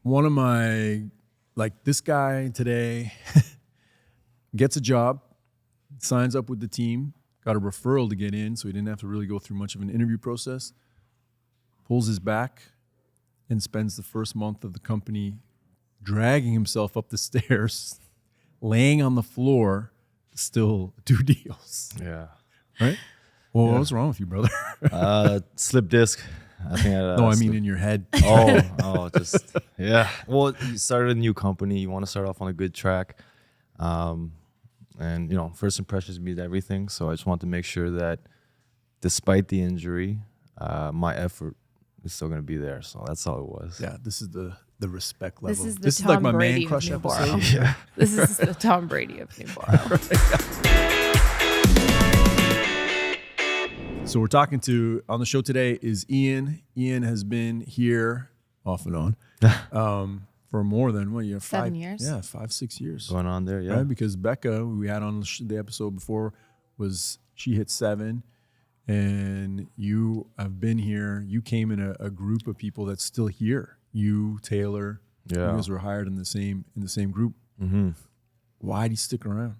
one of my, like this guy today gets a job, signs up with the team, got a referral to get in, so he didn't have to really go through much of an interview process, pulls his back and spends the first month of the company dragging himself up the stairs, laying on the floor to still do deals. Yeah. Right? Well, what was wrong with you, brother? Slip disc. I think No, I mean in your head. Just yeah. Well, you started a new company. You want to start off on a good track, and first impressions mean everything. So I just want to make sure that, despite the injury, my effort is still going to be there. So that's all it was. Yeah, this is the respect level. This is the this Tom is like my Brady man crush of episode. Nuborrow. Yeah. This is the Tom Brady of Nuborrow. So we're talking to, on the show today is Ian. Ian has been here off and on for more than, 7 years? Yeah, 5-6 years. Going on there, yeah. Right? Because Becca, we had on the episode before, she hit 7. And you have been here. You came in a group of people that's still here. You, Taylor, you guys were hired in the same group. Mm-hmm. Why do you stick around?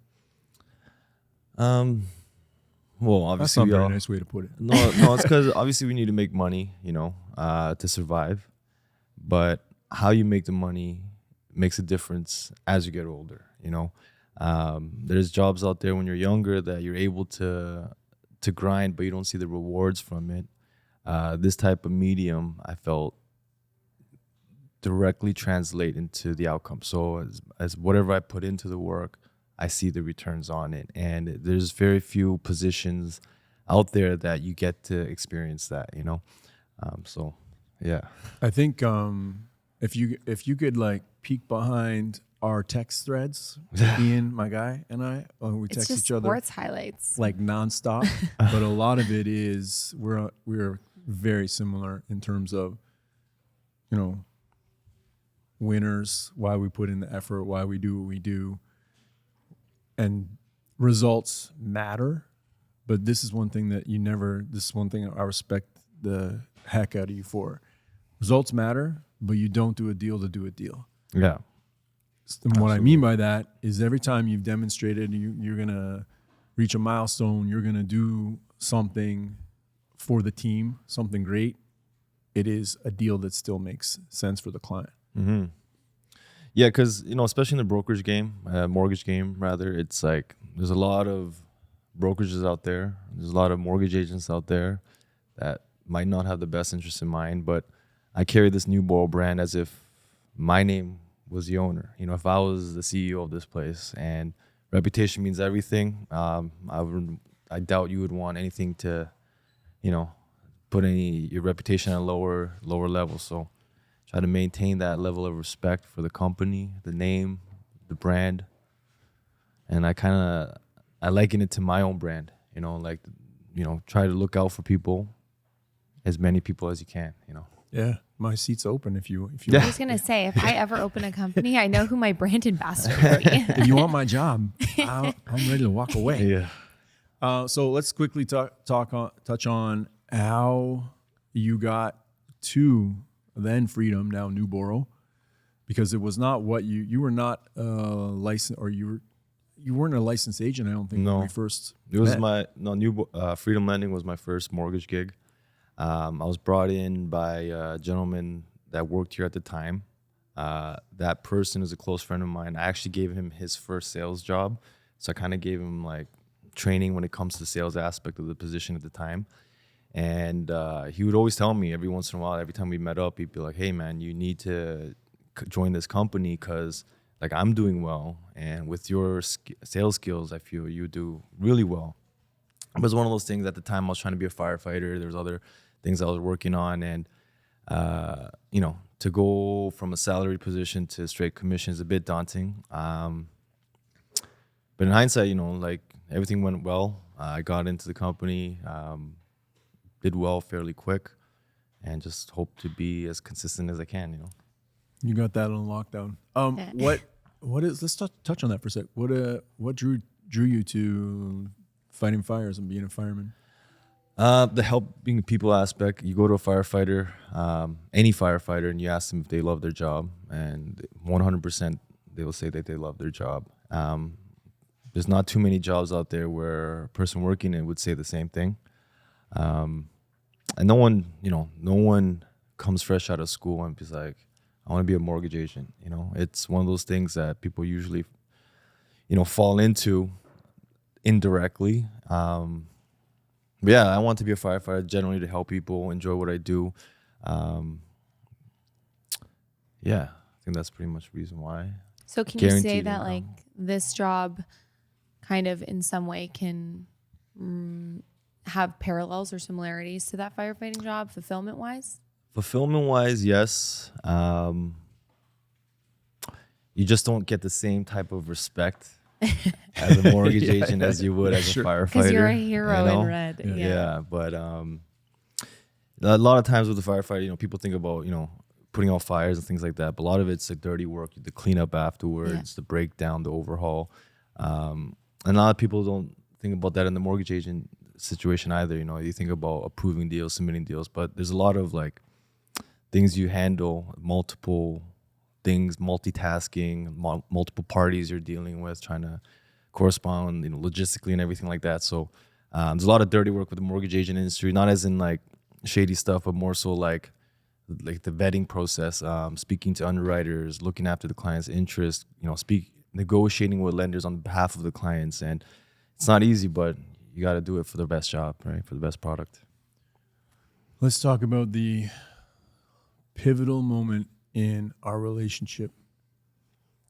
Well, That's obviously, not a very nice way to put it. No, it's because obviously we need to make money, to survive. But how you make the money makes a difference as you get older. There's jobs out there when you're younger that you're able to grind, but you don't see the rewards from it. This type of medium, I felt, directly translate into the outcome. So as whatever I put into the work, I see the returns on it. And there's very few positions out there that you get to experience that, So, yeah. I think if you could like peek behind our text threads, Ian, my guy, and I, we text each other sports highlights like nonstop. But a lot of it is we're very similar in terms of, winners, why we put in the effort, why we do what we do, and results matter. But this is one thing that this is one thing I respect the heck out of you for. Results matter, but you don't do a deal to do a deal. Yeah. And what I mean by that is every time you've demonstrated you're going to reach a milestone, you're going to do something for the team, something great, it is a deal that still makes sense for the client. Mm-hmm. Yeah, because, especially in the brokerage game, mortgage game, rather, it's like there's a lot of brokerages out there. There's a lot of mortgage agents out there that might not have the best interest in mind, but I carry this Nuborrow brand as if my name was the owner. If I was the CEO of this place, and reputation means everything, I doubt you would want anything to, put your reputation at a lower level. So try to maintain that level of respect for the company, the name, the brand. And I liken it to my own brand, try to look out for people, as many people as you can, Yeah, my seat's open if you I was going to say, if I ever open a company, I know who my brand ambassador would be. if you want my job, I'm ready to walk away. Yeah. So let's quickly touch on how you got to then Freedom, now Nuborrow, because it was not what you were not licensed, or you weren't a licensed agent. I don't think when we first. It was Freedom Lending was my first mortgage gig. I was brought in by a gentleman that worked here at the time. That person is a close friend of mine. I actually gave him his first sales job. So I kind of gave him like training when it comes to the sales aspect of the position at the time. And he would always tell me every once in a while, every time we met up, he'd be like, hey man, you need to join this company because like I'm doing well. And with your sales skills, I feel you do really well. It was one of those things at the time I was trying to be a firefighter. There was other things I was working on. And, to go from a salary position to straight commission is a bit daunting. But in hindsight, everything went well. I got into the company, did well fairly quick, and just hope to be as consistent as I can, You got that on lockdown. Let's touch on that for a sec. What drew you to fighting fires and being a fireman? The helping people aspect. You go to a firefighter, any firefighter, and you ask them if they love their job, and 100% they will say that they love their job. There's not too many jobs out there where a person working it would say the same thing. And no one comes fresh out of school and is like, I want to be a mortgage agent. It's one of those things that people usually, fall into indirectly. But yeah, I want to be a firefighter generally to help people, enjoy what I do. Yeah, I think that's pretty much the reason why. So can you say Guaranteed that income. like this job kind of in some way can have parallels or similarities to that firefighting job fulfillment wise? Fulfillment wise, yes. You just don't get the same type of respect as a mortgage agent as you would as a firefighter. Because you're a hero in red. Yeah, but a lot of times with the firefighter, people think about, putting out fires and things like that. But a lot of it's the dirty work, the cleanup afterwards, the breakdown, the overhaul. And a lot of people don't think about that in the mortgage agent situation either. You think about approving deals, submitting deals, but there's a lot of like things you handle, multiple things, multitasking, multiple parties you're dealing with, trying to correspond, logistically and everything like that. So there's a lot of dirty work with the mortgage agent industry, not as in like shady stuff, but more so like the vetting process, speaking to underwriters, looking after the client's interest, negotiating with lenders on behalf of the clients. And it's not easy, but you got to do it for the best job, right? For the best product. Let's talk about the pivotal moment in our relationship.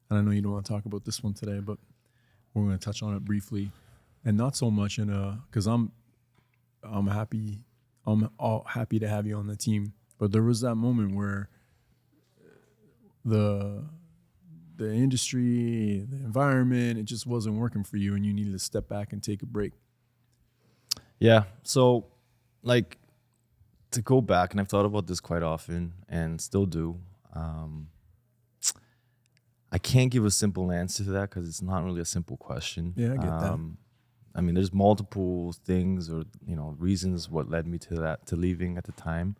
And I know you don't want to talk about this one today, but we're going to touch on it briefly, and not so much because I'm happy to have you on the team. But there was that moment where the industry, the environment, it just wasn't working for you, and you needed to step back and take a break. Yeah. So, like, to go back, and I've thought about this quite often and still do. I can't give a simple answer to that because it's not really a simple question. Yeah, I get that. I mean, there's multiple things or reasons what led me to leaving at the time.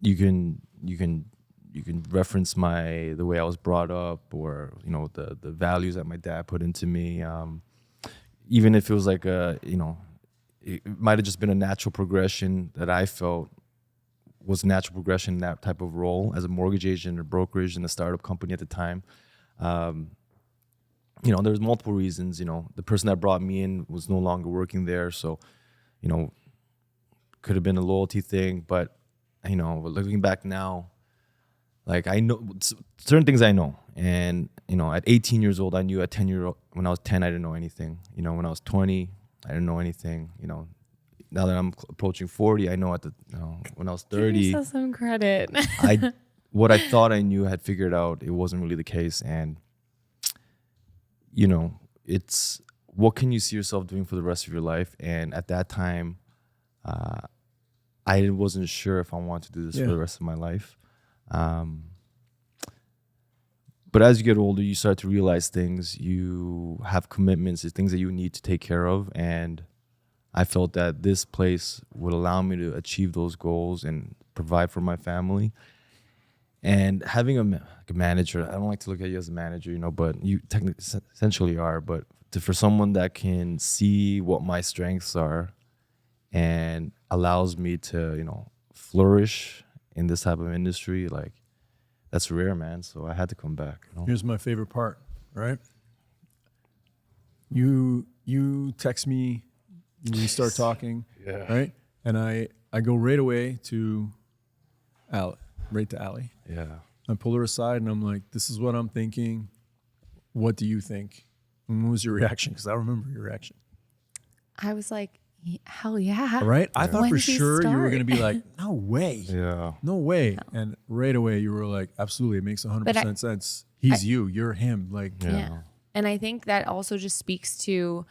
You can reference the way I was brought up, or the values that my dad put into me. Even if it was like it might have just been a natural progression that I felt was a natural progression in that type of role as a mortgage agent or brokerage in a startup company at the time. There was multiple reasons. The person that brought me in was no longer working there, so could have been a loyalty thing. But looking back now, like I know certain things I know, and at 18 years old I knew. At 10 years old, when I was 10, I didn't know anything. When I was 20, I didn't know anything. Now that I'm approaching 40, I know when I was 30, Give yourself some credit. what I thought I knew, I had figured out, it wasn't really the case. And it's what can you see yourself doing for the rest of your life? And at that time, I wasn't sure if I wanted to do this for the rest of my life. But as you get older, you start to realize things. You have commitments, things that you need to take care of. And I felt that this place would allow me to achieve those goals and provide for my family. And having a manager, I don't like to look at you as a manager, but you technically essentially are. But for someone that can see what my strengths are and allows me to, flourish in this type of industry, like, that's rare, man. So I had to come back. Here's my favorite part, right? You text me, we start talking, right? And I go right away to Ali. Yeah. I pull her aside and I'm like, this is what I'm thinking. What do you think? And what was your reaction? Because I remember your reaction. I was like, hell yeah. Right? I thought When for did he sure you were start? going to be like, no way. Yeah. No way. And right away you were like, absolutely. It makes 100% sense. He's you. You're him. Like, Yeah. And I think that also just speaks to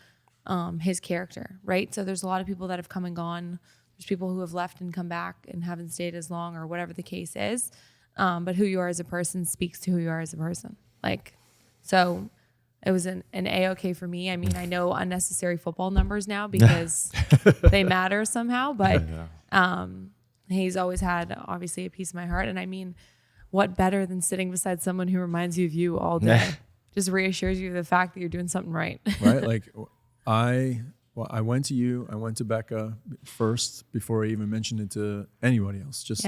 his character, right? So there's a lot of people that have come and gone. There's people who have left and come back and haven't stayed as long or whatever the case is. But who you are as a person speaks to who you are as a person. Like, so it was an A-okay for me. I mean, I know unnecessary football numbers now because they matter somehow, but he's always had obviously a piece of my heart. And I mean, what better than sitting beside someone who reminds you of you all day? Just reassures you of the fact that you're doing something right. Right? Like I went to you, I went to Becca first before I even mentioned it to anybody else. Just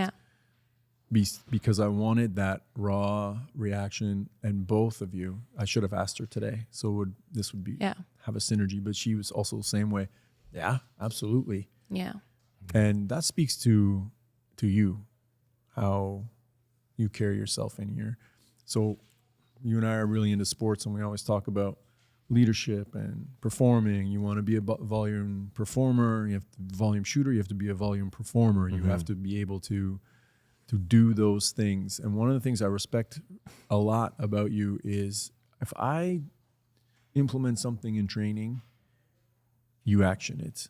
because I wanted that raw reaction, and both of you, I should have asked her today. So this would be have a synergy, but she was also the same way. Yeah, absolutely. Yeah. And that speaks to you, how you carry yourself in here. So you and I are really into sports, and we always talk about leadership and performing. You want to be a volume performer, you have to volume shooter, you have to be a volume performer. You have to be able to do those things. And one of the things I respect a lot about you is if I implement something in training, you action it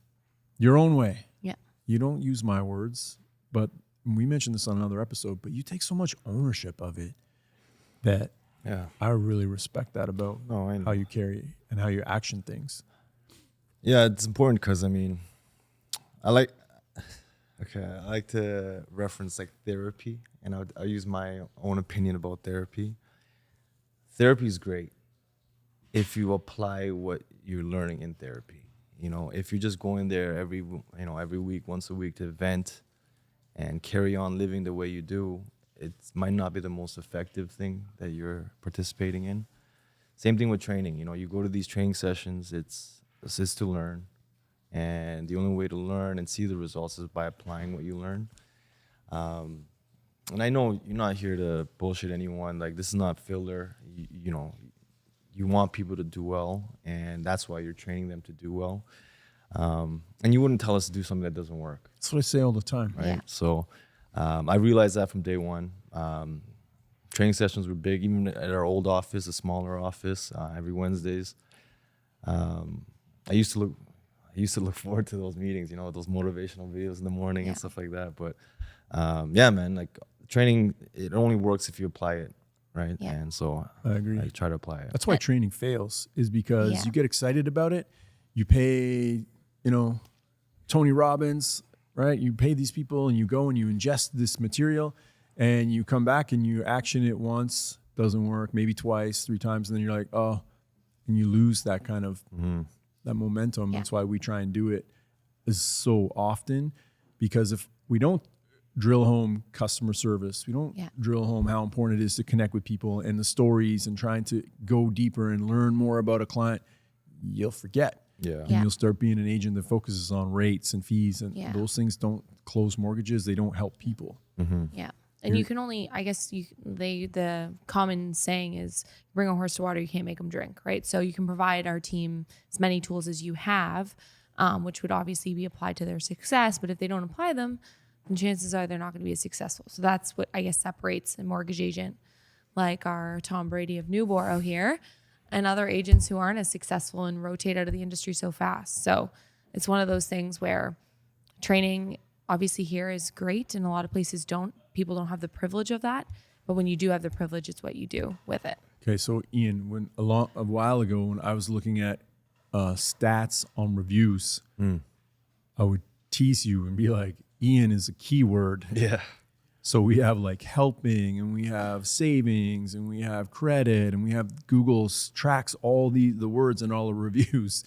your own way. Yeah. You don't use my words, but we mentioned this on another episode, but you take so much ownership of it that I really respect that about how you carry and how you action things. Yeah, it's important because, I mean, I like to reference like therapy, and I use my own opinion about therapy. Therapy is great if you apply what you're learning in therapy. You know, if you're just going there every week, once a week to vent and carry on living the way you do, it might not be the most effective thing that you're participating in. Same thing with training. You know, you go to these training sessions, it's to learn. And the only way to learn and see the results is by applying what you learn. And I know you're not here to bullshit anyone. Like, this is not filler. You know, you want people to do well, and that's why you're training them to do well. And you wouldn't tell us to do something that doesn't work. That's what I say all the time. Right? Yeah. So I realized that from day one. Training sessions were big, even at our old office, a smaller office, every Wednesdays. I used to look forward to those meetings, you know, those motivational videos in the morning and stuff like that. But man, like training, it only works if you apply it, right? Yeah. And so I agree. I try to apply it. That's why training fails, is because you get excited about it. You pay, Tony Robbins, right? You pay these people and you go and you ingest this material and you come back and you action it once, doesn't work, maybe twice, 3 times, and then you're like, oh, and you lose that kind of that momentum. That's why we try and do it so often, because if we don't drill home customer service, we don't drill home how important it is to connect with people and the stories and trying to go deeper and learn more about a client, you'll forget. And you'll start being an agent that focuses on rates and fees, and those things don't close mortgages. They don't help people. And you can only, I guess, the common saying is, bring a horse to water, you can't make them drink, right? So you can provide our team as many tools as you have, which would obviously be applied to their success. But if they don't apply them, then chances are they're not going to be as successful. So that's what I guess separates a mortgage agent like our Tom Brady of Nuborrow here and other agents who aren't as successful and rotate out of the industry so fast. So it's one of those things where training obviously here is great, and a lot of places people don't have the privilege of that. But when you do have the privilege, it's what you do with it. Okay, so Ian, a while ago when I was looking at stats on reviews, I would tease you and be like, Ian is a keyword. Yeah. So we have like helping, and we have savings, and we have credit, and we have Google tracks all the words and all the reviews,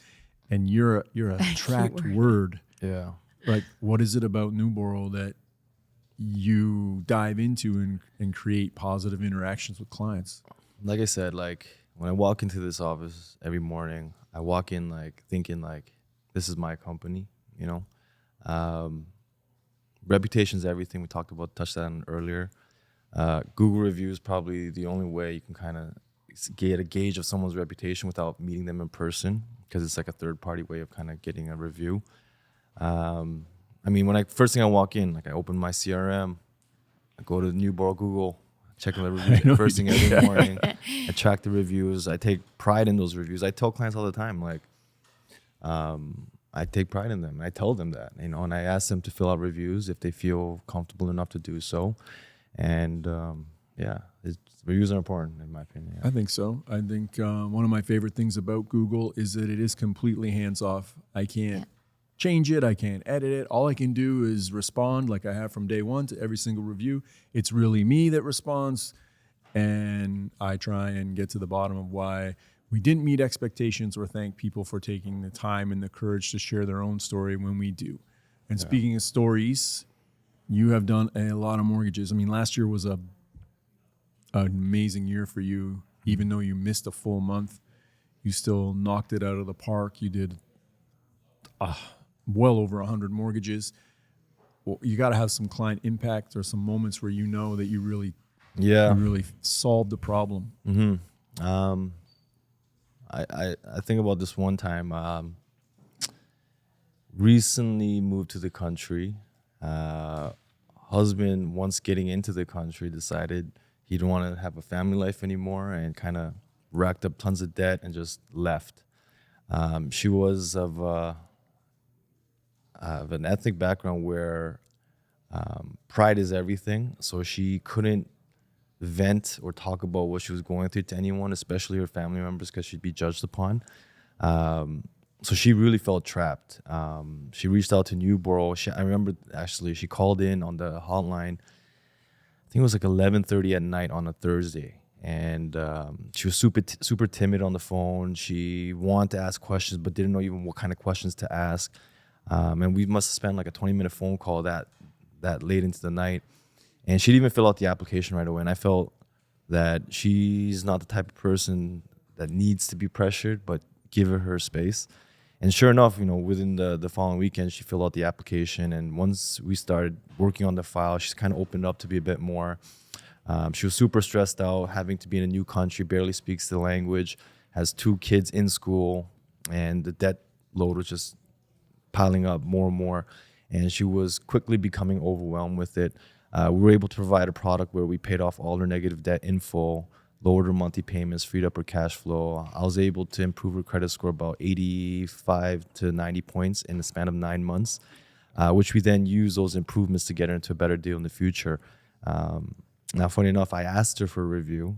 and you're a tracked word. Yeah. Like, what is it about Nuborrow that you dive into and create positive interactions with clients? Like I said, like when I walk into this office every morning, I walk in like thinking like, this is my company, you know. Reputation is everything. We touched on earlier. Google reviews probably the only way you can kind of get a gauge of someone's reputation without meeting them in person, because it's like a third-party way of kind of getting a review. I mean, first thing I walk in, like I open my CRM, I go to Nuborrow Google, check the reviews first thing every morning. I track the reviews. I take pride in those reviews. I tell clients all the time, like, I take pride in them. I tell them that, and I ask them to fill out reviews if they feel comfortable enough to do so. And yeah, reviews are important in my opinion. I think so. I think one of my favorite things about Google is that it is completely hands off. I can't change it. I can't edit it. All I can do is respond like I have from day one to every single review. It's really me that responds. And I try and get to the bottom of why we didn't meet expectations, or thank people for taking the time and the courage to share their own story when we do. And speaking of stories, you have done a lot of mortgages. I mean, last year was an amazing year for you. Even though you missed a full month, you still knocked it out of the park. You did well over 100 mortgages. Well, you got to have some client impact or some moments where you know that you really solved the problem. I think about this one time. Recently moved to the country. Husband, once getting into the country, decided he didn't want to have a family life anymore and kind of racked up tons of debt and just left. She was of an ethnic background where pride is everything. So she couldn't vent or talk about what she was going through to anyone, especially her family members, because she'd be judged upon. So she really felt trapped. She reached out to Nuborrow. I remember actually she called in on the hotline. I think it was like 11:30 at night on a Thursday, and she was super timid on the phone. She wanted to ask questions, but didn't know even what kind of questions to ask. And we must have spent like a 20-minute phone call that late into the night. And she didn't even fill out the application right away. And I felt that she's not the type of person that needs to be pressured, but give her space. And sure enough, within the following weekend, she filled out the application. And once we started working on the file, she's kind of opened up to be a bit more. She was super stressed out, having to be in a new country, barely speaks the language, has 2 kids in school, and the debt load was just piling up more and more. And she was quickly becoming overwhelmed with it. We were able to provide a product where we paid off all her negative debt in full, lowered her monthly payments, freed up her cash flow. I was able to improve her credit score about 85 to 90 points in the span of 9 months, which we then used those improvements to get her into a better deal in the future. Now, funny enough, I asked her for a review,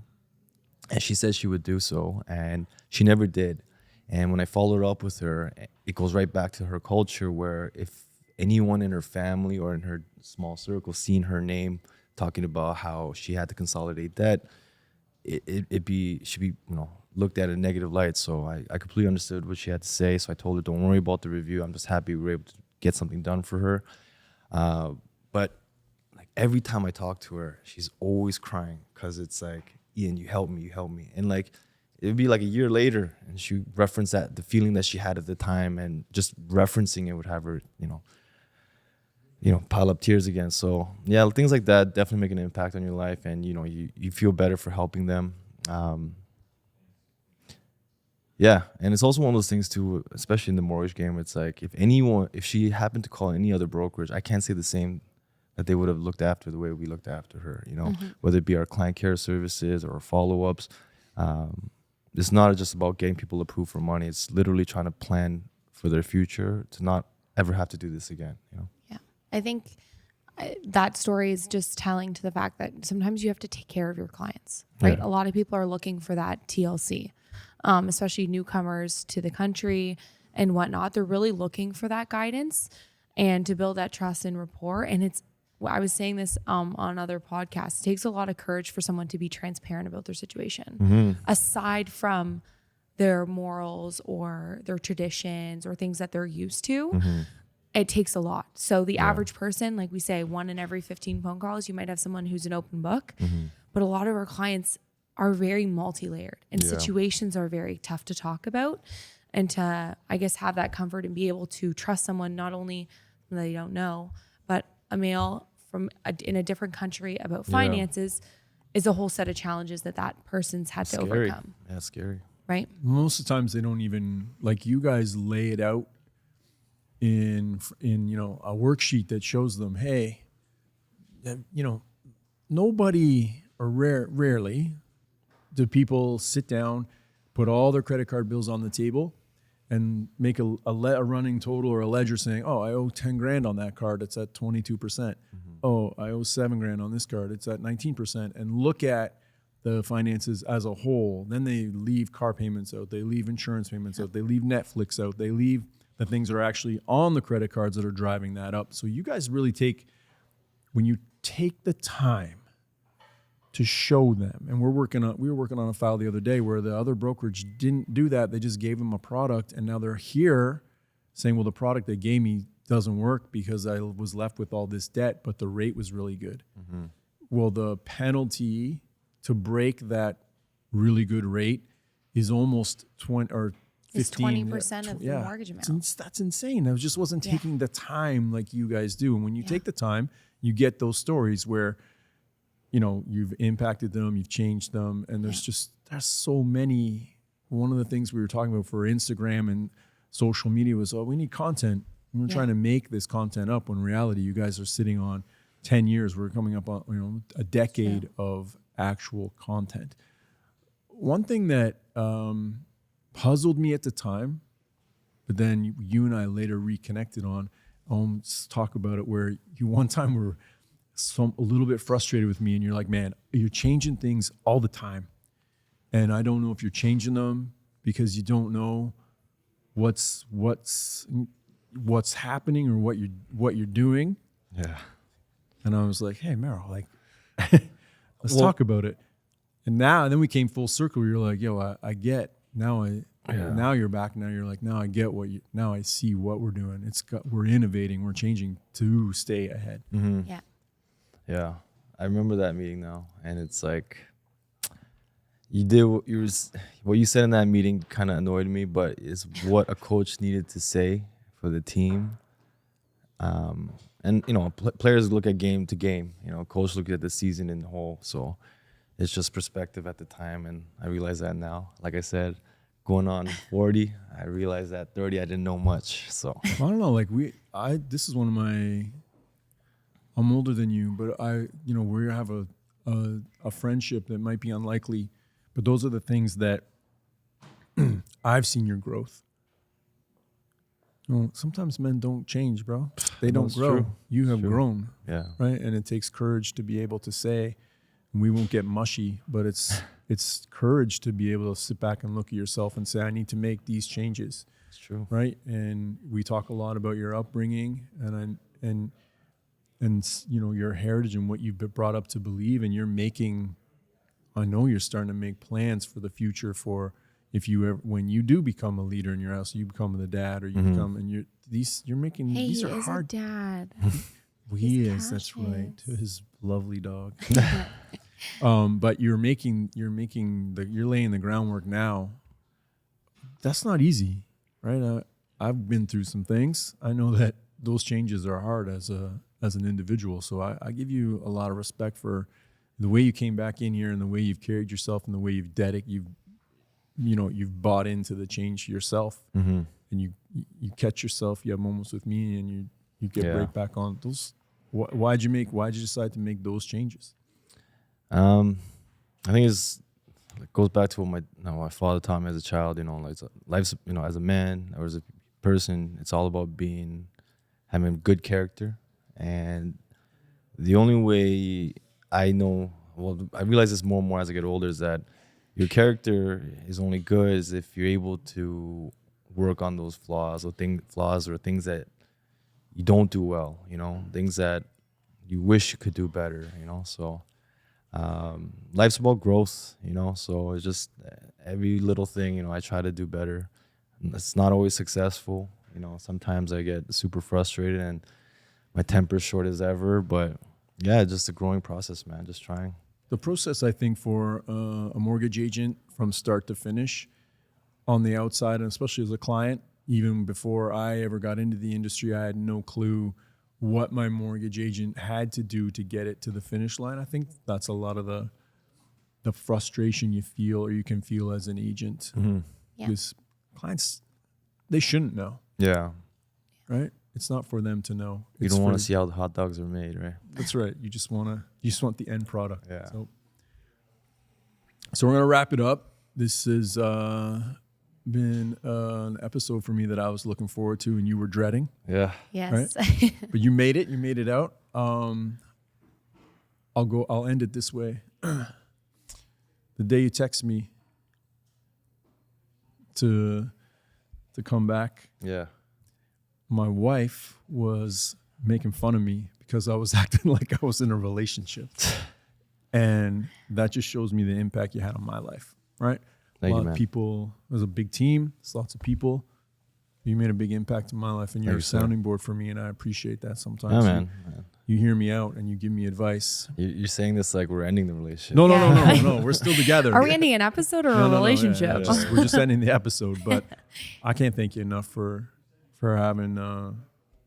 and she said she would do so, and she never did. And when I followed up with her, it goes right back to her culture, where if anyone in her family or in her small circle seen her name talking about how she had to consolidate debt, she'd be looked at in a negative light. So I completely understood what she had to say. So I told her, don't worry about the review. I'm just happy we were able to get something done for her. But like every time I talk to her, she's always crying because it's like, Ian, you help me. And like, it'd be like a year later and she referenced the feeling that she had at the time, and just referencing it would have her, pile up tears again. So yeah, things like that definitely make an impact on your life, and you feel better for helping them. Yeah, and it's also one of those things too, especially in the mortgage game. It's like if she happened to call any other brokerage, I can't say the same that they would have looked after the way we looked after her. Whether it be our client care services or follow-ups. It's not just about getting people approved for money. It's literally trying to plan for their future to not ever have to do this again. Yeah, I think that story is just telling to the fact that sometimes you have to take care of your clients, right? Yeah. A lot of people are looking for that TLC, especially newcomers to the country and whatnot. They're really looking for that guidance and to build that trust and rapport. And I was saying this on other podcasts, it takes a lot of courage for someone to be transparent about their situation, aside from their morals or their traditions or things that they're used to. It takes a lot. So the average person, like we say, 1 in every 15 phone calls, you might have someone who's an open book, but a lot of our clients are very multi-layered, and situations are very tough to talk about, and to, I guess, have that comfort and be able to trust someone, not only that you don't know, but a male in a different country about finances is a whole set of challenges that person's had to overcome. Yeah, scary. Right? Most of the times they don't even, like, you guys lay it out in a worksheet that shows them, hey, nobody or rarely do people sit down, put all their credit card bills on the table, and make a running total or a ledger saying, oh, I owe 10 grand on that card. It's at 22%. Oh, I owe 7 grand on this card. It's at 19%. And look at the finances as a whole. Then they leave car payments out. They leave insurance payments out. They leave Netflix out. They leave the things that are actually on the credit cards that are driving that up. So you guys really when you take the time to show them, and we were working on a file the other day where the other brokerage didn't do that. They just gave them a product, and now they're here saying, well, the product they gave me doesn't work because I was left with all this debt, but the rate was really good. Well, the penalty to break that really good rate is almost 20 or 15. 20% of the mortgage amount. That's insane. I just wasn't taking the time like you guys do. And when you take the time, you get those stories where, you know, you've impacted them, you've changed them, and there's so many. One of the things we were talking about for Instagram and social media was, we need content. And we're trying to make this content up when in reality you guys are sitting on 10 years. We're coming up on, a decade of actual content. One thing that puzzled me at the time, but then you and I later reconnected on, talk about it, where you one time were a little bit frustrated with me, and you're like, man, you're changing things all the time, and I don't know if you're changing them because you don't know what's happening or what you're doing. Yeah. And I was like, hey, Meryl, like, let's talk about it. And then we came full circle. You're like, yo, I get now. Now you're back. Now you're like, now I get now I see what we're doing. We're innovating. We're changing to stay ahead. Yeah. Yeah. I remember that meeting now. And it's like, what you said in that meeting kind of annoyed me, but it's what a coach needed to say for the team. And, you know, players look at game to game. You know, coach look at the season in the whole. So it's just perspective at the time. And I realize that now. Like I said, going on 40, I realized at 30 I didn't know much. So I don't know. Like this is one of my. I'm older than you, but we have a friendship that might be unlikely, but those are the things that I've seen your growth. Well, sometimes men don't change, bro. They don't grow. True. You have grown. Yeah. Right. And it takes courage to be able to say, and we won't get mushy, but it's courage to be able to sit back and look at yourself and say, I need to make these changes. It's true. Right. And we talk a lot about your upbringing and you know, your heritage and what you've been brought up to believe, and I know you're starting to make plans for the future for if you ever, when you do become a leader in your house, you become the dad, or you become, and you're making, these are hard. He is a dad. He is, that's right, to his lovely dog. But you're laying the groundwork now. That's not easy, right? I've been through some things. I know that those changes are hard as an individual. So I give you a lot of respect for the way you came back in here and the way you've carried yourself and the way you've bought into the change yourself. And you catch yourself. You have moments with me, and you get right back on those. Why'd you decide to make those changes? I think it goes back to what my father taught me as a child. You know, like life's, you know, as a man or as a person, it's all about having good character. And the only way I know, I realize this more and more as I get older, is that your character is only good as if you're able to work on those flaws or things that you don't do well, you know, things that you wish you could do better, you know. So life's about growth, you know, so it's just every little thing, you know, I try to do better. It's not always successful, you know. Sometimes I get super frustrated and my temper's short as ever, but yeah, just a growing process, man, just trying. The process, I think, for a mortgage agent from start to finish on the outside, and especially as a client, even before I ever got into the industry, I had no clue what my mortgage agent had to do to get it to the finish line. I think that's a lot of the frustration you feel, or you can feel as an agent. Because clients, they shouldn't know. Yeah. Right? It's not for them to know. You don't want to see how the hot dogs are made, right? That's right. You just want the end product. Yeah. So we're gonna wrap it up. This is been an episode for me that I was looking forward to and you were dreading. Yeah. Yes. But you made it. You made it out. I'll end it this way. The day you text me to come back, Yeah. my wife was making fun of me because I was acting like I was in a relationship. And that just shows me the impact you had on my life, right? Thank a lot you, man. of people, it was a big team, there's lots of people. You made a big impact in my life and you're Thank a you, sir. sounding board for me and I appreciate that sometimes. Yeah, man. You hear me out and you give me advice. You're saying this like we're ending the relationship. No. We're still together. Are we ending an episode or a relationship? Yeah. We're just ending the episode, but I can't thank you enough for having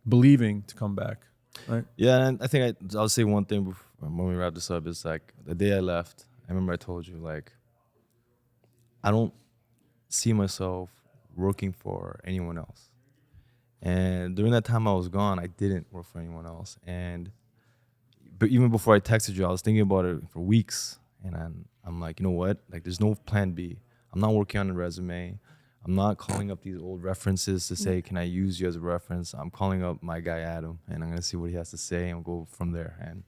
believing to come back. Right? Yeah, and I think I'll say one thing when we wrap this up is like the day I left, I remember I told you like I don't see myself working for anyone else. And during that time I was gone, I didn't work for anyone else. But even before I texted you, I was thinking about it for weeks. And I'm like, you know what? Like, there's no plan B. I'm not working on a resume. I'm not calling up these old references to say, can I use you as a reference? I'm calling up my guy, Adam, and I'm going to see what he has to say and we'll go from there. And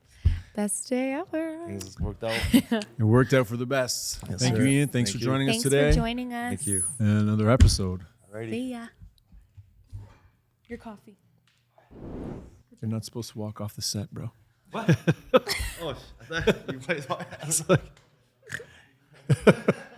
Best day ever. things worked out. It worked out for the best. Yes, Thank sir. you, Ian. Thanks Thank for you. joining Thanks us today. for joining us. Thank you. And another episode. Alrighty. See ya. Your coffee. You're not supposed to walk off the set, bro. What? Oh, I thought you played my ass.